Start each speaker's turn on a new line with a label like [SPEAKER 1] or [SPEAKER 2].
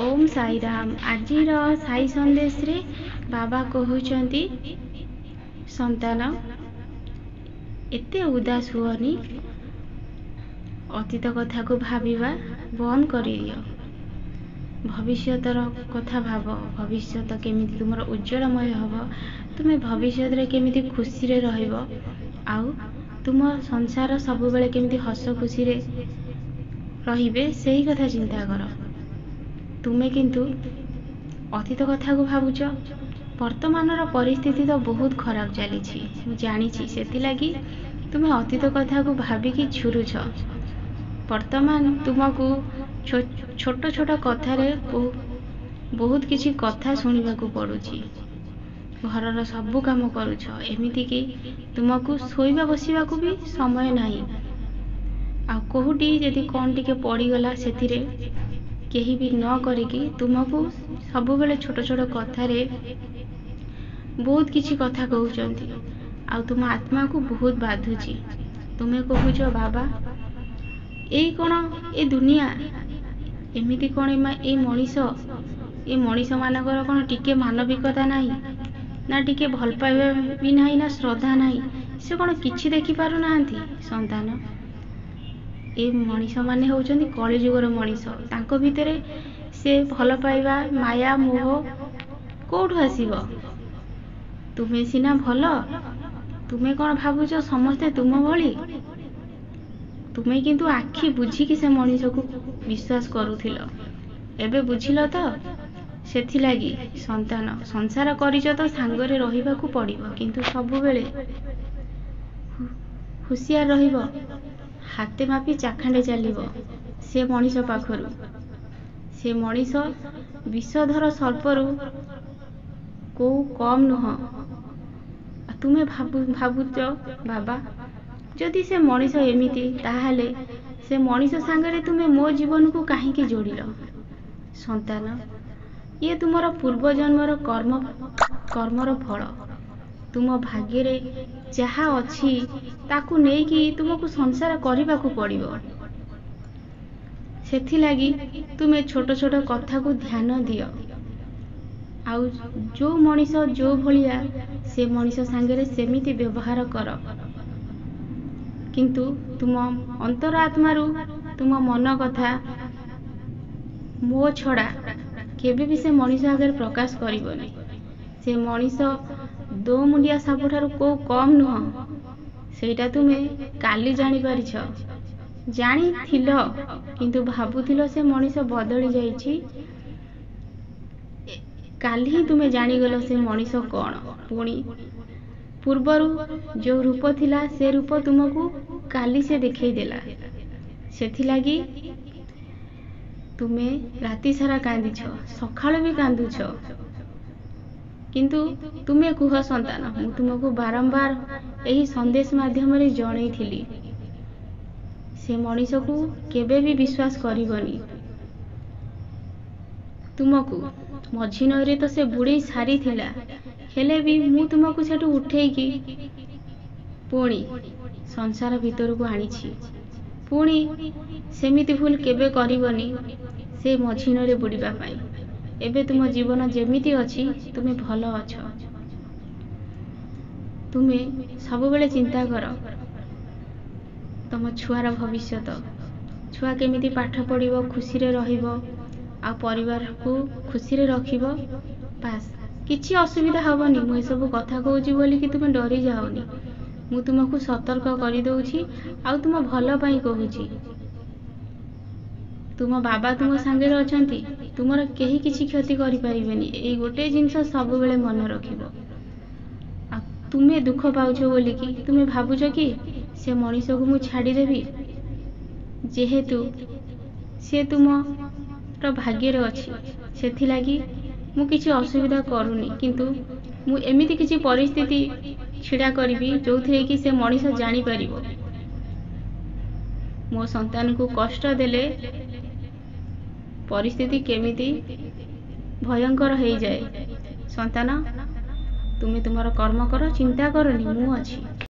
[SPEAKER 1] ओम साई राम। आज साई संदेश रे बाबा कहउचंती संतान एते उदास हुअनी, अतीत कथा को भाविबा बंद करि दियो। भविष्यतर कथा भाव, भविष्यत केमिति तुमर उज्जवलमय हब, तुमे भविष्यत रे केमिति खुशी रे रहइबो, आउ तुम संसार सब बेले केमिति हस खुशी रे रहिबे सेही कथा चिंता कर। तुमे किंतु अतीत कथा को भावुच। वर्तमान परिस्थिति तो बहुत खराब चली जानी, से लगी तुमे अतीत कथा को भाविकी झुरुछ। वर्तमान तुमको छोट छोट कथारे बहुत किछि कथा सुनिबा को पड़ुछि। घरर सबु काम करुछ, एमिति कि तुमको सोइबा बसिबा को भी समय नहीं। आ कोहुटी यदि कौन टिके पड़ीगला सेथिरे केही भी न करिकी तुमको सबु बेले छोट छोट कथारे बहुत किछि कथा कहउचंती, आ तुम आत्मा को बहुत बाधुची। तुमे कहूच बाबा एई कोन ए दुनिया एमिति कोन ए मनीष मानकर कोन टिके मानविकता नाही ना, टिके भल पाइबा भी नाही ना, श्रद्धा नाही। से कोन किछि देखि पारु नाहंती संतान। ए मनीष माने होउचंती कली जुगर मनीष। तांको भितरे से भल पाइबा माया मोह कोठु आसीबो? तुमे सिना भल, तुमे कोन भाबुच समस्ते तुम भली? तुमे किंतु आखि बुझिकी से मनीष को विश्वास करूथिल, एबे बुझिल तो? सेथि लागी संतान संसार करिच तो सांगरे रहिबा को पड़िबो, किंतु सबु बेले हुसियार रहिबो। हाथे मापी चाखंडे चलिबो से मनीष पाखरु। से मनीष विषधर सर्परु को कम नुह। तुमे भाबुच बाबा जदि से मनीष एमिति, ताहाले से मनीष सांगरे तुमे मो जीवन को काहींकी जोड़िल? संतान ये तुमर पूर्व जन्मर कर्मर फल। तुम भाग्य रे जहा अछि ताकू नेकी तुमको संसार करने को पड़िबो। सेथि लागी तुमे छोट छोट कथा को ध्यान दियो। आउ जो मनीष जो भलिया से मनीष सांगरे सेमिति व्यवहार कर, किंतु तुम अंतरात्मारू तुम मन कथा मो छड़ा केबे भी से मनीष आगे प्रकाश करिबोनी। से मनीष दो मुंडिया सापुठारू को कम नुह। सेटा तुमे काली जानी पारिछ, जानी थिलो, किंतु भाबुथिलो से मनीष बदली जाइछि। काली ही तुमे जानी गलो से मनीष कौन। पुणी पूर्वरु जो रूप थिला से रूप तुमको काली से देखई देला। सेथि लागी तुमे राति सारा कांदिछ, सखाळ भी कांदुछ, किंतु तुमे कुह संतान मु तुमको बारंबार यही संदेश माध्यम रे जणई थिली। से मनीष को केबे भी विश्वास करिबनी। तुमको मझी नईरे तो से बुड़े सारी थिला, हेले भी मु तुमको सेठू उठेकी पुणी संसार भीतर को आनीछि। पुणी सेमिति भूल केबे करिबनी से मझी नईरे बुड़ीबा पाई। एबे तुम जीवन जेमिति अछि तुमे भल अछ। तुमे सब बेले चिंता कर तुम छुआर भविष्यत। छुआ केमिति पाठ पढ़िबो, खुशी रे रहिबो, आ परिवार को खुशी रे रखिबो। पास किछि असुविधा हबनी। मु ए सब कथा कहूची बोली कि तुमे डरी जाओनी। मु तुमको सतर्क करि दउछि, आ तुम भल पई कहूची। तुम बाबा तुम सांगे अछंती, तुमर केही किछि क्षति करि परिबेनी। एई गोटे जिंस सब बेले मन रखिबो। आ तुमे दुख पाउछो बोली कि तुमे भाबुछ कि से मनीष को मु छाड़ी देबी, जेहेतु से तुमर भाग्य रे अछि। सेथि लागी मु किछि असुविधा करूनी, किंतु मु एमिति किछि परिस्थिति छिड़ा करबी जोथिरे कि से मनीष जानी परिबो मो संतान को कष्ट देले परिस्थिति केमिति भयंकर हो जाए। संतान तुमे तुमर कर्म कर, चिंता करनी, मु अछि।